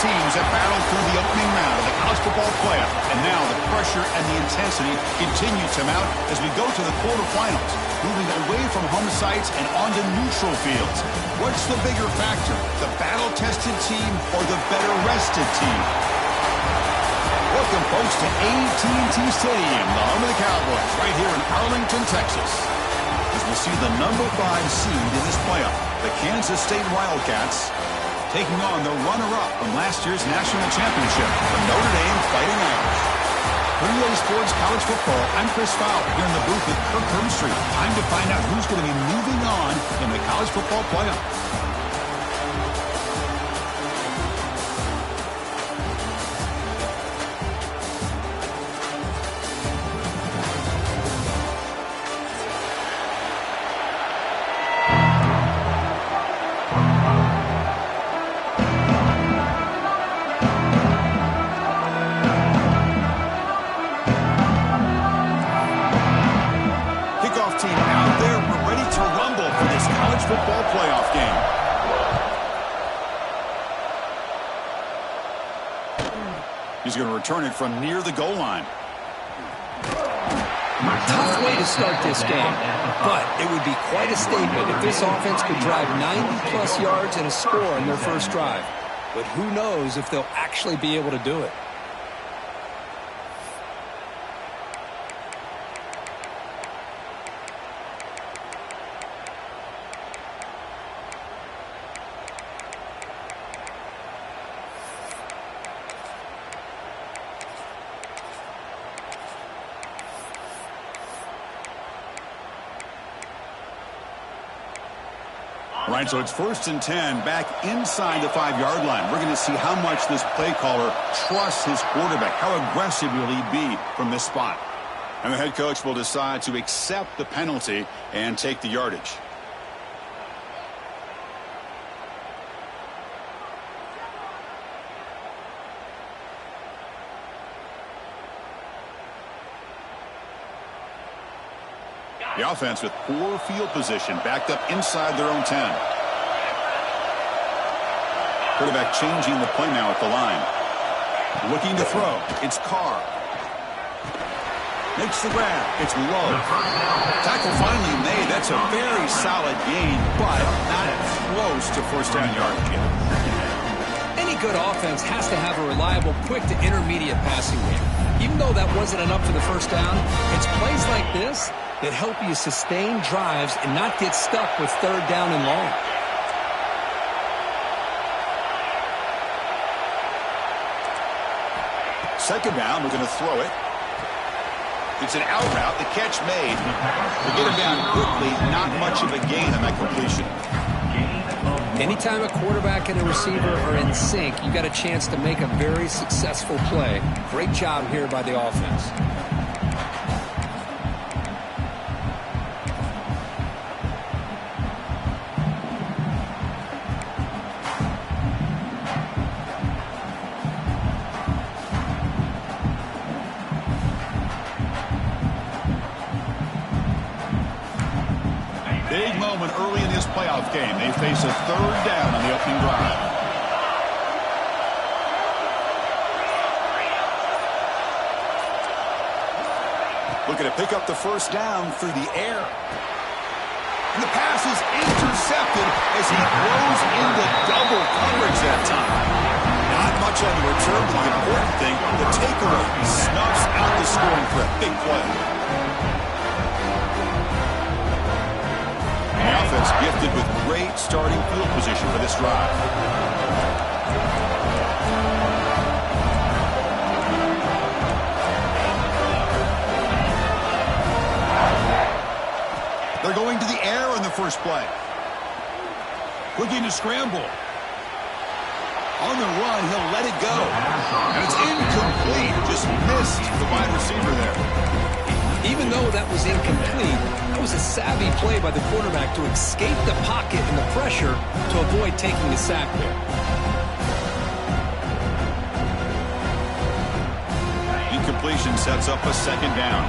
teams have battled through the opening round of the college football playoff, and now the pressure and the intensity continue to mount as we go to the quarterfinals, moving away from home sites and onto neutral fields. What's the bigger factor, the battle-tested team or the better-rested team? Welcome, folks, to AT&T Stadium, the home of the Cowboys, right here in Arlington, Texas. As we'll see the number 5 seed in this playoff, the Kansas State Wildcats, taking on the runner-up from last year's national championship, the Notre Dame Fighting Irish. For EA Sports College Football, I'm Chris Fowler here in the booth with Kirk Herbstreit. Time to find out who's going to be moving on in the college football playoff. Football playoff game. He's going to return it from near the goal line. Tough way to start this game, but it would be quite a statement if this offense could drive 90-plus yards and a score in their first drive. But who knows if they'll actually be able to do it. Right, so it's 1st and 10 back inside the 5-yard line. We're going to see how much this play caller trusts his quarterback. How aggressive will he be from this spot? And the head coach will decide to accept the penalty and take the yardage. The offense with poor field position, backed up inside their own 10. Quarterback changing the play now at the line. Looking to throw. It's Carr. Makes the grab. It's low. Tackle finally made. That's a very solid gain, but not close to first down yardage yet. Any good offense has to have a reliable, quick to intermediate passing game. Even though that wasn't enough for the first down, it's plays like this that help you sustain drives and not get stuck with 3rd down and long. Second down, we're going to throw it. It's an out route. The catch made. To get him down quickly, not much of a gain on that completion. Anytime a quarterback and a receiver are in sync, you got a chance to make a very successful play. Great job here by the offense. Big moment early in this playoff game. They face a 3rd down on the opening drive. Looking to pick up the first down through the air. And the pass is intercepted as he throws into double coverage that time. Not much on the return, but the important thing, the takeaway snuffs out the scoring threat. Big play. The offense gifted with great starting field position for this drive. They're going to the air on the first play. Looking to scramble. On the run, he'll let it go. And it's incomplete. Just missed the wide receiver there. Even though that was incomplete, it was a savvy play by the quarterback to escape the pocket and the pressure to avoid taking the sack there. Incompletion sets up a 2nd down.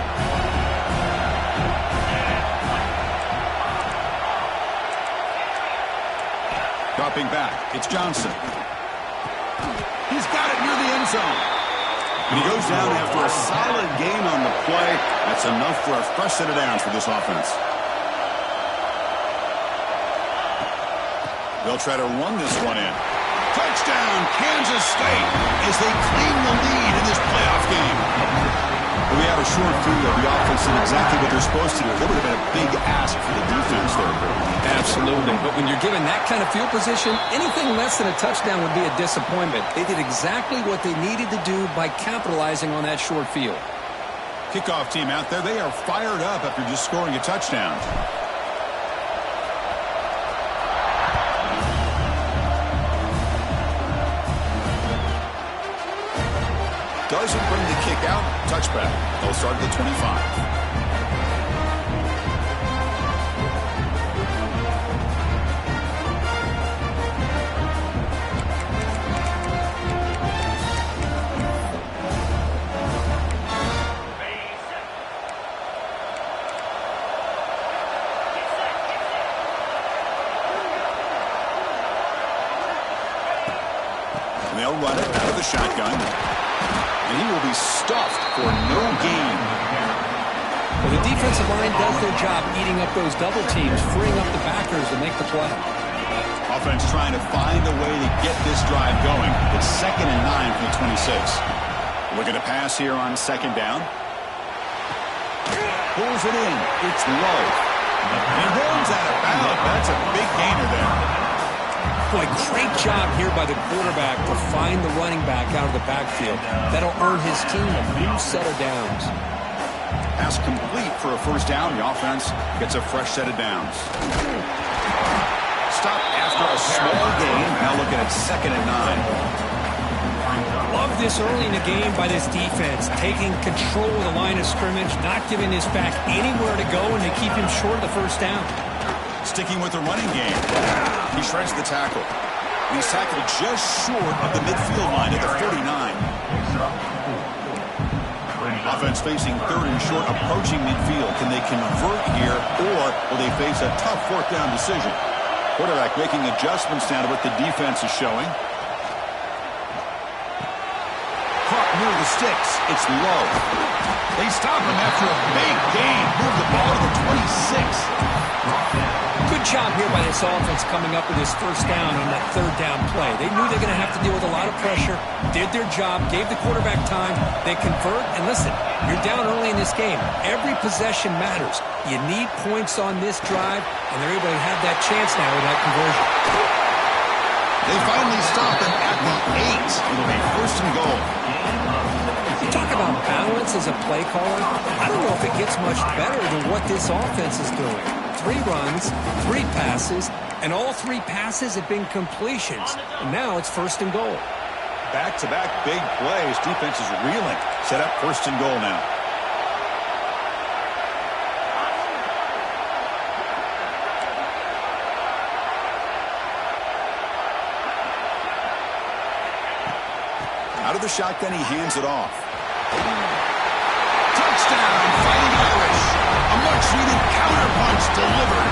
Dropping back, it's Johnson. into the end zone. And he goes down after a solid gain on the play. That's enough for a fresh set of downs for this offense. They'll try to run this one in. Touchdown, Kansas State, as they claim the lead in this playoff game. We had a short field of the offense and exactly what they're supposed to do. That would have been a big ask for the defense there. Absolutely. But when you're given that kind of field position, anything less than a touchdown would be a disappointment. They did exactly what they needed to do by capitalizing on that short field. Kickoff team out there, they are fired up after just scoring a touchdown. Doesn't bring the kick out. Touchback. They'll start at the 25. They'll run it out of the shotgun. And he will be stuffed for no gain. Well, the defensive line does their job eating up those double teams, freeing up the backers to make the play. Offense trying to find a way to get this drive going. It's 2nd and 9 from the 26. Looking to pass here on 2nd down. Pulls it in. It's low. And runs out of bounds. That's a big gainer there. Boy, great job here by the quarterback to find the running back out of the backfield. That'll earn his team a new set of downs. Pass complete for a first down. The offense gets a fresh set of downs. Stop after a small gain. Now looking at 2nd and 9. Love this early in the game by this defense, taking control of the line of scrimmage, not giving this back anywhere to go, and to keep him short of the first down. Sticking with the running game. He shreds the tackle. He's tackled just short of the midfield line at the 49. Offense facing 3rd and short, approaching midfield. Can they convert here, or will they face a tough 4th down decision? Quarterback making adjustments now to what the defense is showing. Caught near the sticks. It's low. They stop him after a big gain. Move the ball to the 26. Good job here by this offense coming up with this first down on that 3rd down play. They knew they were going to have to deal with a lot of pressure, did their job, gave the quarterback time. They convert, and listen, you're down early in this game. Every possession matters. You need points on this drive, and they're able to have that chance now with that conversion. They finally stop him at the 8. It'll be 1st and goal. You talk about balance as a play caller. I don't know if it gets much better than what this offense is doing. 3 runs, 3 passes, and all 3 passes have been completions. And now it's 1st and goal. Back-to-back big plays. Defense is reeling. Set up 1st and goal now. Out of the shotgun, he hands it off. Touchdown, Fighting Irish. A much-needed counterpunch delivered.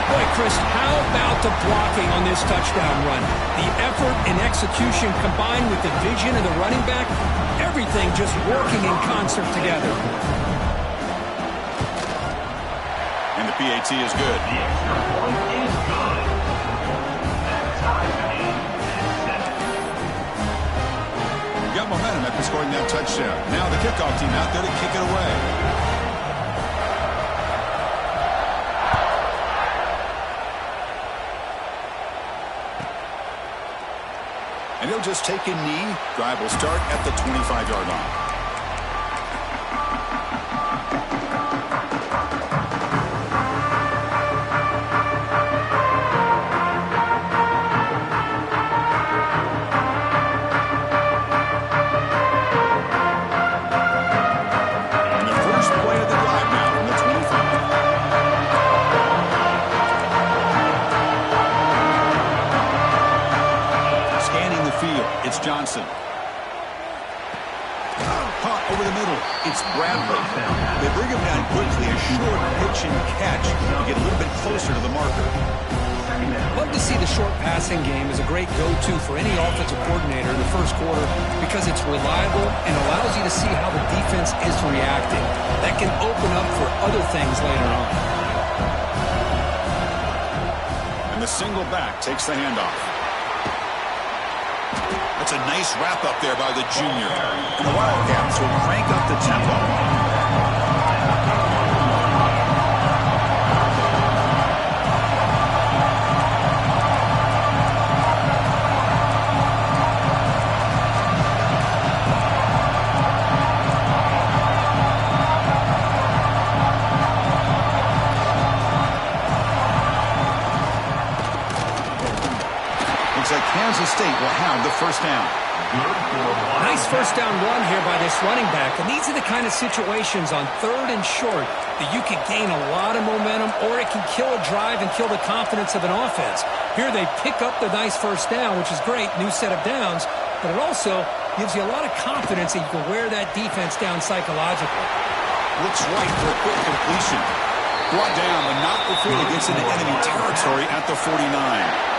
Boy, Chris, how about the blocking on this touchdown run? The effort and execution combined with the vision of the running back, everything just working in concert together. And the PAT is good. The extra point is good. Got momentum after scoring that touchdown. Now the kickoff team out there to kick it away. And he'll just take a knee. Drive will start at the 25-yard line. Johnson. Caught over the middle. It's Bradley. They bring him down quickly. A short pitch and catch to get a little bit closer to the marker. Love to see the short passing game as a great go-to for any offensive coordinator in the first quarter because it's reliable and allows you to see how the defense is reacting. That can open up for other things later on. And the single back takes the handoff. That's a nice wrap up there by the junior. And the Wildcats will crank up the tempo. Kansas State will have the first down. Nice first down run here by this running back. And these are the kind of situations on 3rd and short that you can gain a lot of momentum, or it can kill a drive and kill the confidence of an offense. Here they pick up the nice first down, which is great, new set of downs, but it also gives you a lot of confidence that you can wear that defense down psychologically. Looks right for a quick completion. Brought down, but not before he gets into enemy territory at the 49.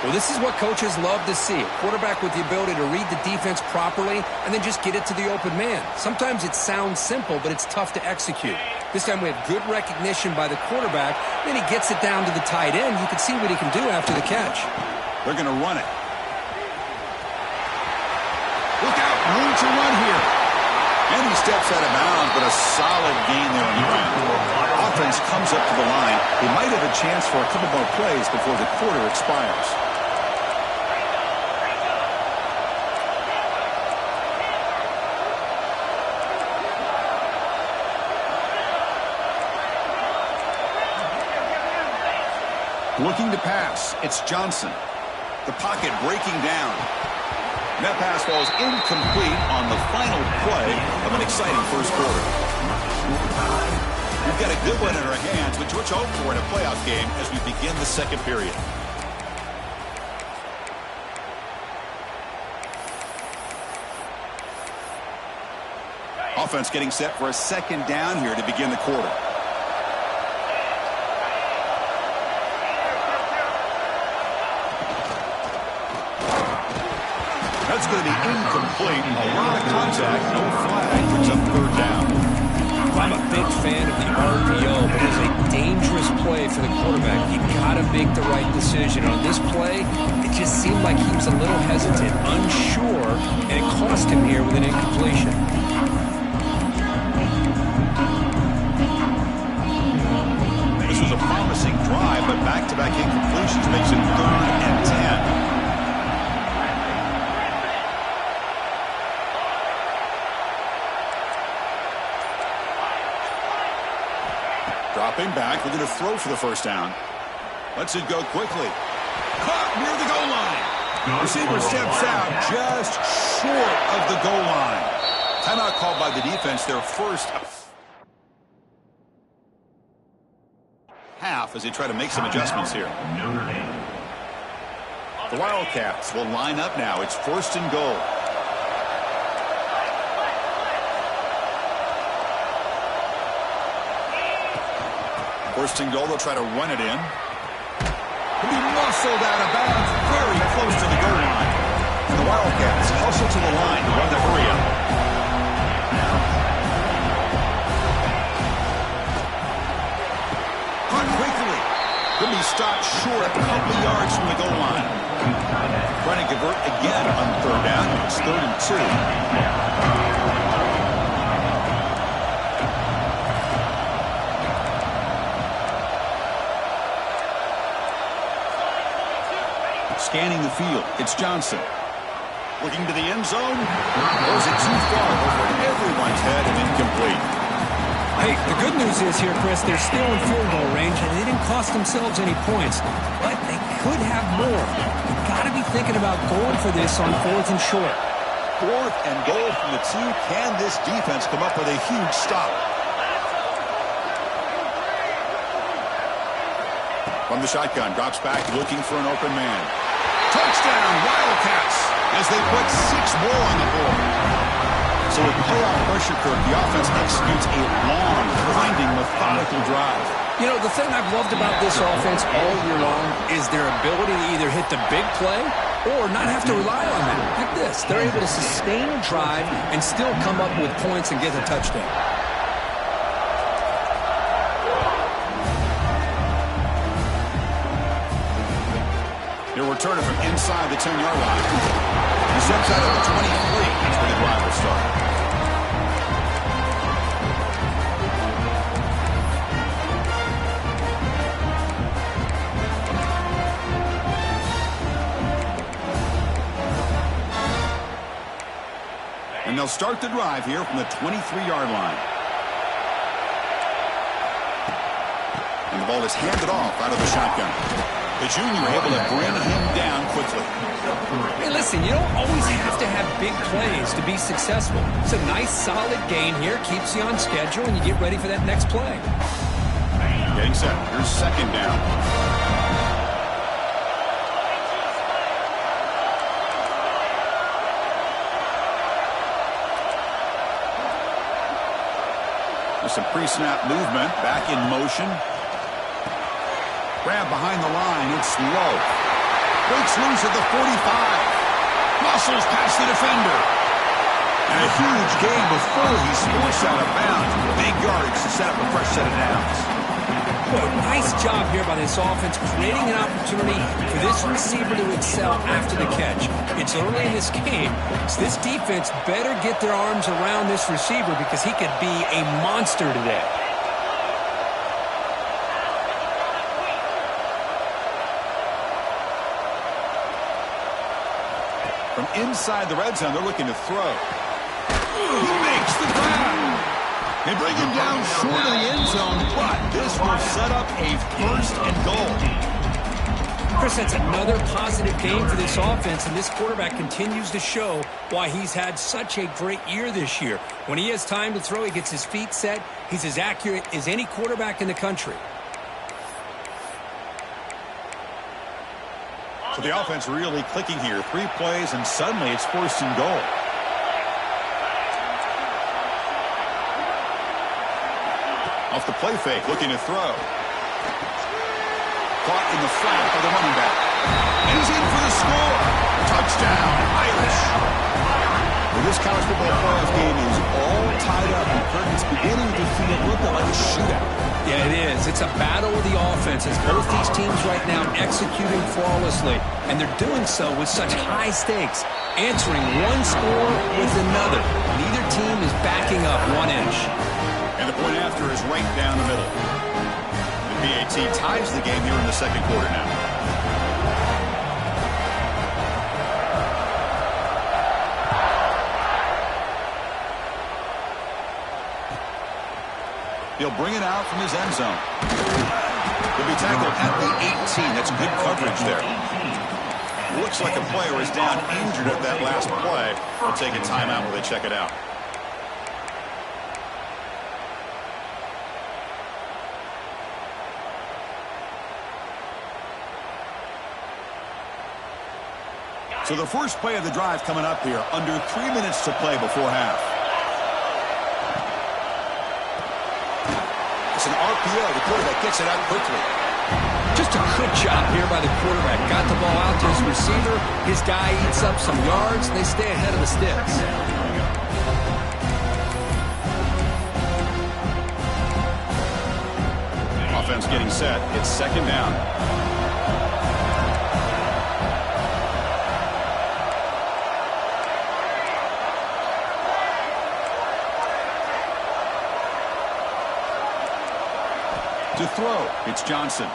Well, this is what coaches love to see. A quarterback with the ability to read the defense properly and then just get it to the open man. Sometimes it sounds simple, but it's tough to execute. This time we have good recognition by the quarterback. Then he gets it down to the tight end. You can see what he can do after the catch. They're going to run it. Look out, room to run here. And he steps out of bounds, but a solid gain there on the ground. Offense comes up to the line. They might have a chance for a couple more plays before the quarter expires. Looking to pass, it's Johnson. The pocket breaking down. That pass falls incomplete on the final play of an exciting first quarter. We've got a good one in our hands, which we'll hope for in a playoff game as we begin the second period. Offense getting set for a second down here to begin the quarter. That's going to be incomplete. A lot of contact, no flag, brings up 3rd down. I'm a big fan of the RPO, but it's a dangerous play for the quarterback. You got to make the right decision. On this play, it just seemed like he was a little hesitant, unsure, and it cost him here with an incompletion. This was a promising drive, but back-to-back incompletions makes it 3rd and 10. Dropping back, we're going to throw for the first down. Lets it go quickly. Caught near the goal line. Receiver steps out just short of the goal line. Timeout called by the defense, their first half as they try to make some adjustments here. The Wildcats will line up now. It's 1st and goal. First and goal, they'll try to run it in. He'll be muscled out of bounds, very close to the goal line. And the Wildcats hustle to the line to run the hurry up. Caught quickly. Could be stopped short, a couple yards from the goal line. Trying to convert again on 3rd down. It's 3rd and 2. Scanning the field, it's Johnson. Looking to the end zone. Throws it too far over everyone's head and incomplete. Hey, the good news is here, Chris, they're still in field goal range, and they didn't cost themselves any points. But they could have more. You've got to be thinking about going for this on 4th and short. 4th and goal from the 2. Can this defense come up with a huge stop? From the shotgun, drops back, looking for an open man. Touchdown, Wildcats, as they put 6 more on the board. So with playoff pressure curve, the offense executes a long, grinding, methodical drive. You know, the thing I've loved about this offense all year long is their ability to either hit the big play or not have to rely on them. Like this, they're able to sustain a drive and still come up with points and get a touchdown. He'll return it from inside the 10-yard line. He steps out of the 23. That's where the drive will start. And they'll start the drive here from the 23-yard line. And the ball is handed off out of the shotgun. The junior able to bring him down quickly. Hey, listen, you don't always have to have big plays to be successful. It's a nice, solid gain here. Keeps you on schedule, and you get ready for that next play. Getting set. Here's second down. Some pre-snap movement, back in motion. Grab behind the line, it's low. Breaks loose at the 45. Muscles past the defender. And a huge gain before he's forced out of bounds. Big yardage to set up a fresh set of downs. Boy, nice job here by this offense, creating an opportunity for this receiver to excel after the catch. It's early in this game, so this defense better get their arms around this receiver because he could be a monster today. From inside the red zone, they're looking to throw. He makes the grab. They bring him down short of the end zone, but this will set up a first and goal. Chris, that's another positive game for this offense, and this quarterback continues to show why he's had such a great year this year. When he has time to throw, he gets his feet set. He's as accurate as any quarterback in the country. So the offense really clicking here. 3 plays, and suddenly it's first and goal. Off the play fake, looking to throw. Caught in the flat by the running back. And he's in for the score. Touchdown, Irish. Well, this college football playoff game is all tied up, and Curtin's beginning to feel a little bit like a shootout. Yeah, it is. It's a battle of the offenses. Both these teams right now executing flawlessly, and they're doing so with such high stakes, answering one score with another. Neither team is backing up 1 inch. And the point after is right down the middle. The PAT ties the game here in the second quarter now. He'll bring it out from his end zone. He'll be tackled at the 18. That's good coverage there. Looks like a player is down injured at that last play. They'll take a timeout while they check it out. So the first play of the drive coming up here, under 3 minutes to play before half. It's an RPO. The quarterback gets it out quickly. Just a good job here by the quarterback. Got the ball out to his receiver. His guy eats up some yards, and they stay ahead of the sticks. Offense getting set. It's second down. To throw, it's Johnson.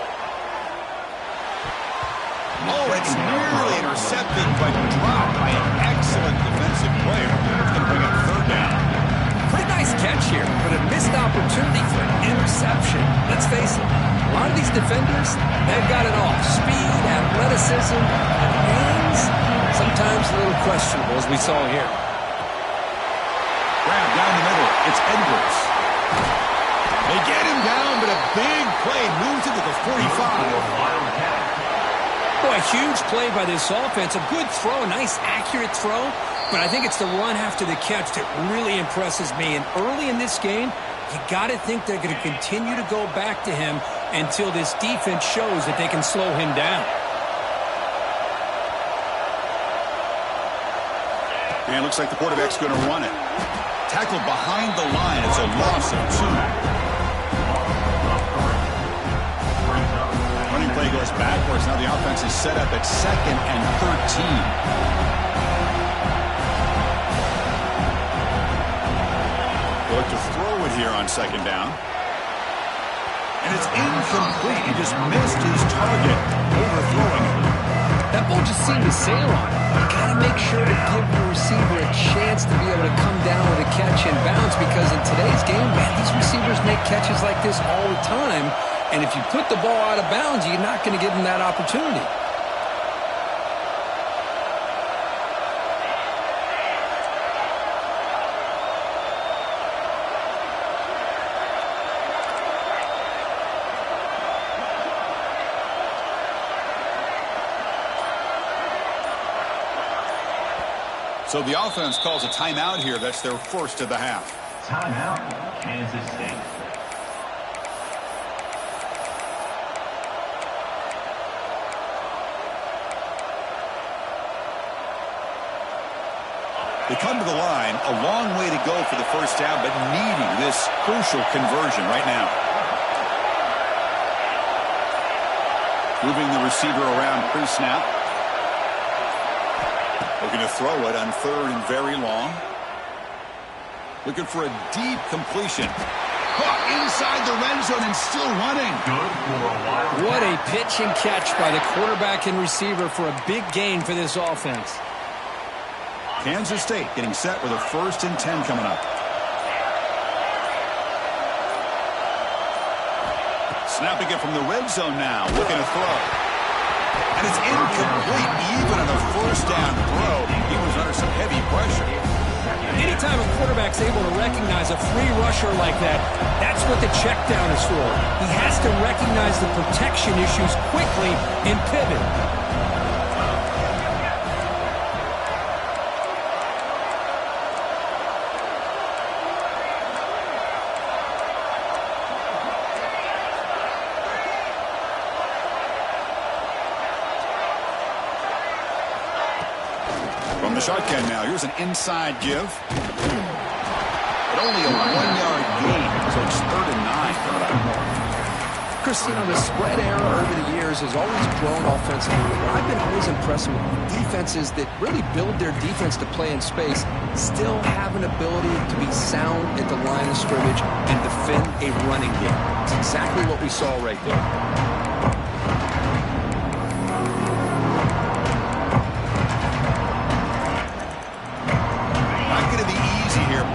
Oh, it's nearly intercepted, but dropped by an excellent defensive player. It's going to bring up third down. Pretty nice catch here, but a missed opportunity for an interception. Let's face it, a lot of these defenders, they've got it all. Speed, athleticism, and hands, sometimes a little questionable, as we saw here. Grab down the middle. It's Edwards. They get him down, but a big play moves into the 45. Boy, huge play by this offense. A good throw, a nice accurate throw. But I think it's the run after the catch that really impresses me. And early in this game, you got to think they're going to continue to go back to him until this defense shows that they can slow him down. And it looks like the quarterback's going to run it. Tackled behind the line. It's a loss of 2. Running play goes backwards. Now the offense is set up at 2nd and 13. Look to throw it here on 2nd down. And it's incomplete. He just missed his target, overthrowing it. That ball just seemed to sail on him. You got to make sure to give your receiver a chance to be able to come down with a catch and bounce, because in today's game, man, these receivers make catches like this all the time. And if you put the ball out of bounds, you're not going to give them that opportunity. So the offense calls a timeout here. That's their first of the half. Timeout, Kansas State. They come to the line, a long way to go for the first down, but needing this crucial conversion right now. Moving the receiver around pre-snap. Looking to throw it on 3rd and very long. Looking for a deep completion. Caught inside the red zone and still running. What a pitch and catch by the quarterback and receiver for a big gain for this offense. Kansas State getting set with a 1st and 10 coming up. Snapping it from the red zone now. Looking to throw. And it's incomplete even on a 1st down throw. He was under some heavy pressure. Anytime a quarterback's able to recognize a free rusher like that, that's what the check down is for. He has to recognize the protection issues quickly and pivot. From the shotgun now, here's an inside give. But only a 1-yard gain, so it's 3rd and 9 coming up. Chris, you know, the spread era over the years has always grown offensively. I've been always impressed with defenses that really build their defense to play in space, still have an ability to be sound at the line of scrimmage and defend a running game. It's exactly what we saw right there.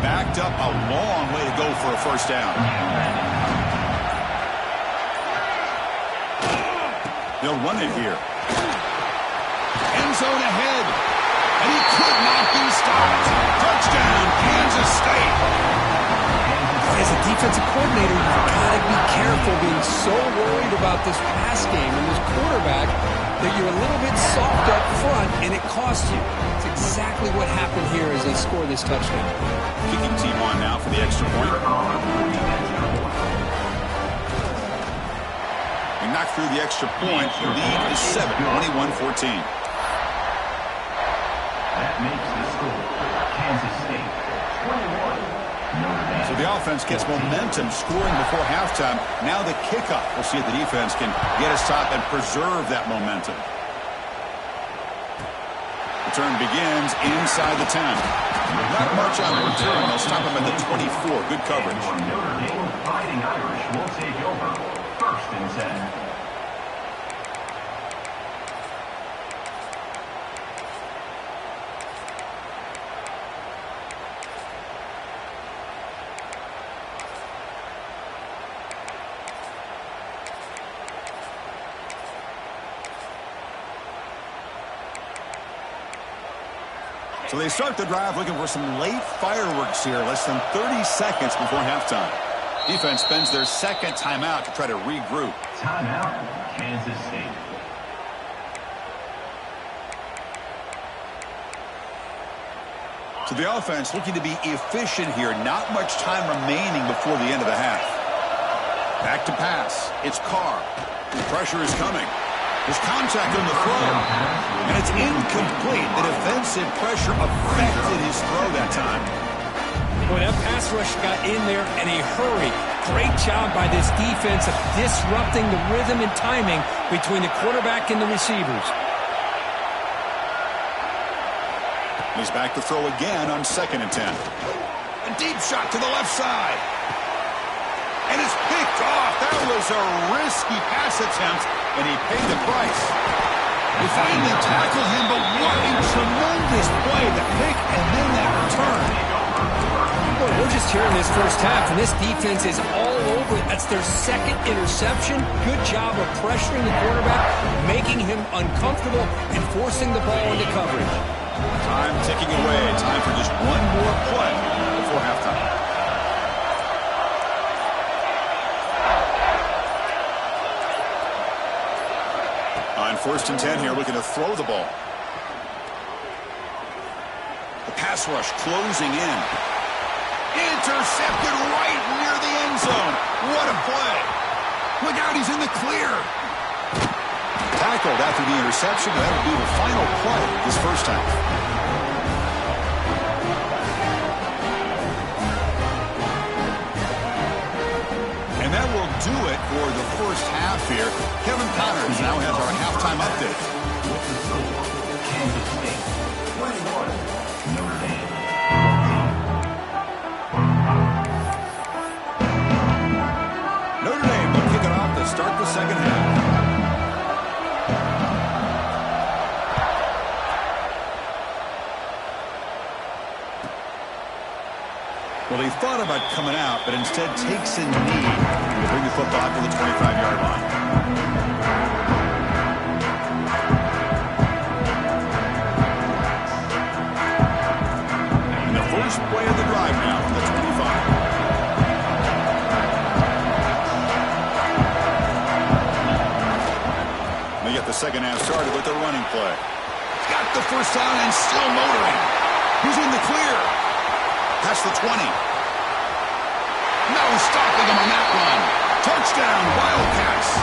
Backed up a long way to go for a 1st down. They'll run it here. End zone ahead. And he could not be stopped. Touchdown, Kansas State. As a defensive coordinator, you've got to be careful being so worried about this pass game and this quarterback that you're a little bit soft up front and it costs you. It's exactly what happened here as they score this touchdown. Kicking team on now for the extra point. We knocked through the extra point. The lead is 7, 21-14. That makes the score Kansas State 21. So the offense gets momentum scoring before halftime. Now the kickoff. We'll see if the defense can get a stop and preserve that momentum. Return begins inside the 10. Not much on the return. They'll stop him at the 24. Good coverage. Notre Dame Fighting Irish will take over 1st and 10. So they start the drive looking for some late fireworks here, less than 30 seconds before halftime. Defense spends their 2nd timeout to try to regroup. Timeout, Kansas State. So the offense looking to be efficient here. Not much time remaining before the end of the half. Back to pass. It's Carr. Pressure is coming. There's contact on the throw. And it's incomplete. The defensive pressure affected his throw that time. Boy, that pass rush got in there in a hurry. Great job by this defense of disrupting the rhythm and timing between the quarterback and the receivers. He's back to throw again on 2nd and 10. A deep shot to the left side. And it's picked off. That was a risky pass attempt, and he paid the price. They finally tackled him, but what a tremendous play. The pick and then that return. Boy, we're just here in this first half, and this defense is all over it. That's their 2nd interception. Good job of pressuring the quarterback, making him uncomfortable, and forcing the ball into coverage. Time ticking away. Time for just one more play before halftime. On 1st and 10 here, looking to throw the ball. The pass rush closing in. Intercepted right near the end zone. What a play. Look out, he's in the clear. Tackled after the interception. That would be the final play this first half. And that will do it for the first half here. Kevin Connors now has our halftime update. Kansas State, 21, Notre Dame. Notre Dame will kick it off to start the second half. Well, he thought about coming out, but instead takes a knee to bring the football to the 25-yard line. And the first play of the drive now from the 25. They get the second half started with their running play. Got the first down and still motoring. He's in the clear. That's the 20. No stopping him on that run. Touchdown, Wildcats.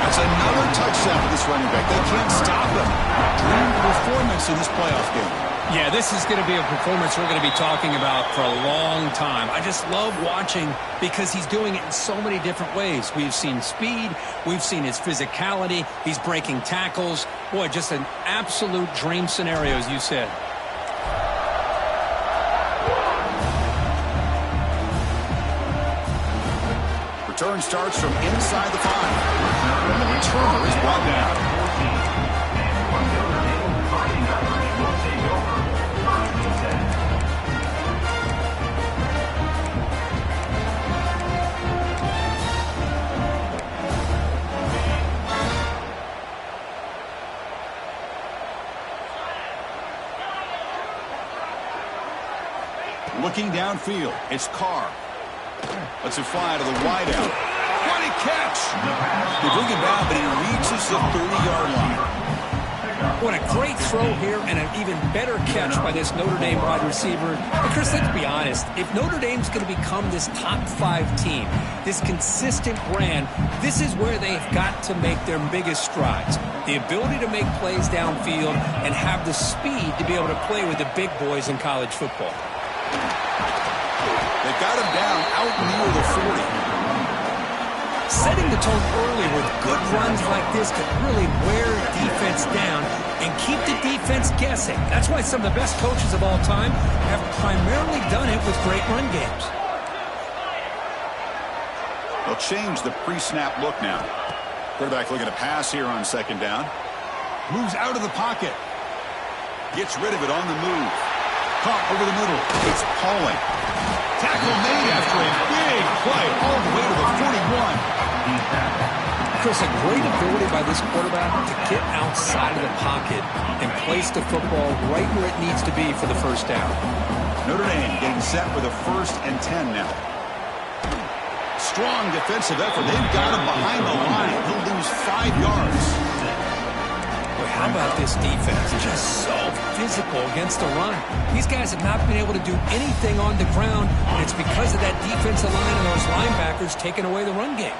That's another touchdown for this running back. They can't stop him. Dream performance in this playoff game. Yeah, this is going to be a performance we're going to be talking about for a long time. I just love watching because he's doing it in so many different ways. We've seen speed. We've seen his physicality. He's breaking tackles. Boy, just an absolute dream scenario, as you said. Return starts from inside the 5. And the returner is brought down. And from Notre Dame, Fighting Irish will take over 1st and 10. Looking downfield, it's Carr. Lets it fly to the wideout. What a catch! They bring it down, but he reaches the 30-yard line. What a great throw here and an even better catch by this Notre Dame wide receiver. But Chris, let's be honest. If Notre Dame's going to become this top 5 team, this consistent brand, this is where they've got to make their biggest strides. The ability to make plays downfield and have the speed to be able to play with the big boys in college football. They got him down out near the 40. Setting the tone early with good runs like this could really wear defense down and keep the defense guessing. That's why some of the best coaches of all time have primarily done it with great run games. They'll change the pre-snap look now. Quarterback looking to pass here on 2nd down. Moves out of the pocket. Gets rid of it on the move. Caught over the middle. It's Pauling. Tackle made after a big play all the way to the 41. Chris, a great ability by this quarterback to get outside of the pocket and place the football right where it needs to be for the first down. Notre Dame getting set for the 1st and 10 now. Strong defensive effort. They've got him behind the line. He'll lose 5 yards. Well, How about this defense? Just so physical against the run. These guys have not been able to do anything on the ground, and it's because of that defensive line and those linebackers taking away the run game.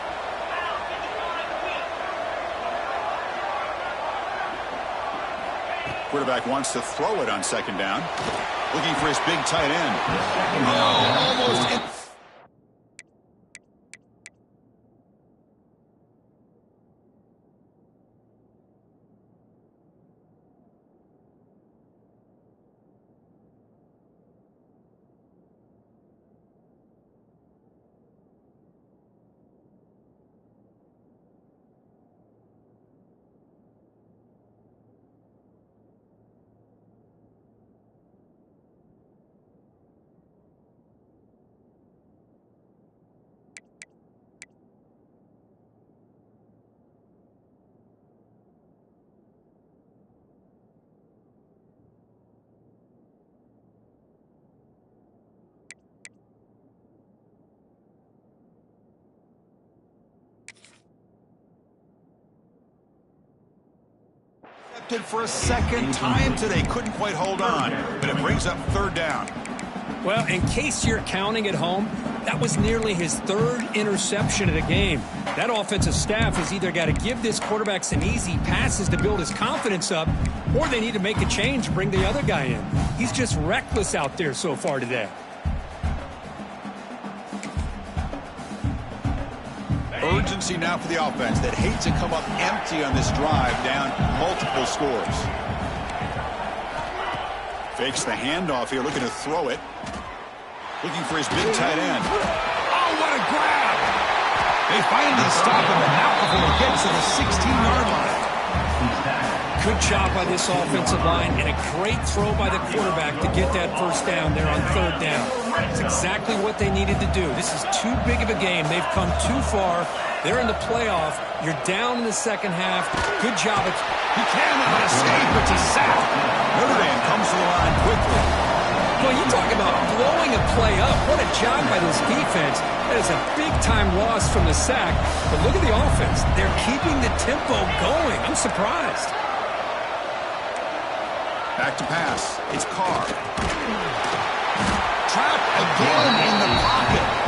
Quarterback wants to throw it on second down. Looking for his big tight end. Oh, almost in. For a second time today, couldn't quite hold on, but it brings up third down. Well, in case you're counting at home, that was nearly his third interception of the game. That offensive staff has either got to give this quarterback some easy passes to build his confidence up, or they need to make a change and bring the other guy in. He's just reckless out there so far today. Urgency now for the offense that hates to come up empty on this drive, down multiple scores. Fakes the handoff here, looking to throw it. Looking for his big tight end. Oh, what a grab! They finally stop him now before he gets to the 16-yard line. Good job by this offensive line, and a great throw by the quarterback to get that first down there on third down. It's exactly what they needed to do. This is too big of a game. They've come too far. They're in the playoff. You're down in the second half. Good job. He cannot escape. It's a sack. Notre Dame comes to the line quickly. Well, you talk about blowing a play up. What a job by this defense. That is a big-time loss from the sack. But look at the offense. They're keeping the tempo going. I'm surprised. Back to pass. It's Carr. Trapped again in the pocket.